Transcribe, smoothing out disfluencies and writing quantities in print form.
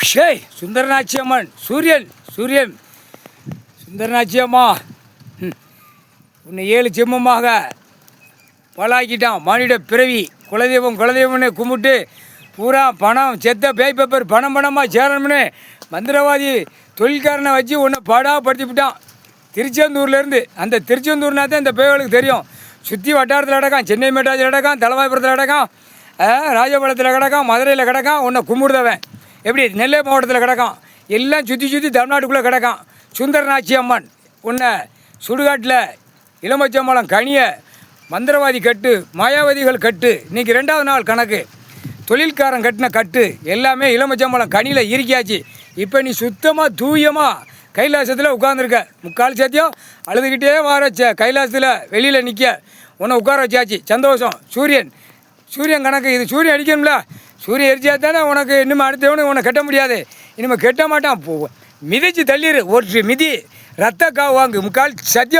ஷேய் சுந்தரநாச்சி அம்மன் சூரியன் சூரியன் சுந்தரநாச்சி அம்மா உன்னை 7 ஜென்மமாக பலாக்கிட்டான் மானிட பிறவி. குலதெய்வம்னு கும்பிட்டு பூரா பணம் செத்த பேப்பர் பணமாக சேரணும்னு மந்திரவாதி தொழில்காரனை வச்சு உன்னை படுத்தி விட்டான். திருச்செந்தூர்லேருந்து அந்த திருச்செந்தூர்னா தான் இந்த பேய்களுக்கு தெரியும். சுற்றி வட்டாரத்தில் கிடக்கான், சென்னை மெட்ராஸில் கிடக்கான், தலைவாய்புரத்தில் கிடக்கான், ராஜபாளையத்தில் கிடக்கான், மதுரையில் கிடக்கான். உன்னை கும்பிடுதவன் எப்படி நெல்லை மாவட்டத்தில் கிடக்கான், எல்லாம் சுற்றி தமிழ்நாட்டுக்குள்ளே கிடக்கான். சுந்தரநாச்சி அம்மன் உன்னை சுடுகாட்டில் இளமச்சம்பழம் கனியை மந்திரவாதி கட்டு, மாயாவதிகள் கட்டு, இன்றைக்கி 2வது நாள் கணக்கு. தொழில்காரன் கட்டின கட்டு எல்லாமே இளமச்சம்பழம் கனியில் இருக்கியாச்சு. இப்போ நீ சுத்தமாக தூயமாக கைலாசத்தில் உட்காந்துருக்க. முக்கால் சத்தியம் அழுதுகிட்டே வச்ச கைலாசத்தில் வெளியில் நிற்க உன்னை உட்கார வச்சாச்சு. சந்தோஷம். சூரியன் கணக்கு. இது சூரியன் அடிக்கணும்ல, சூரியன் எரிச்சா தானே உனக்கு இன்னும் அடுத்தவனு உன்னை கட்ட முடியாது. இனிமேல் கட்ட மாட்டான். மிதிச்சு தள்ளிடு. ஒரு மிதி ரத்த காவு வாங்கு. முக்கால் சத்தியம்.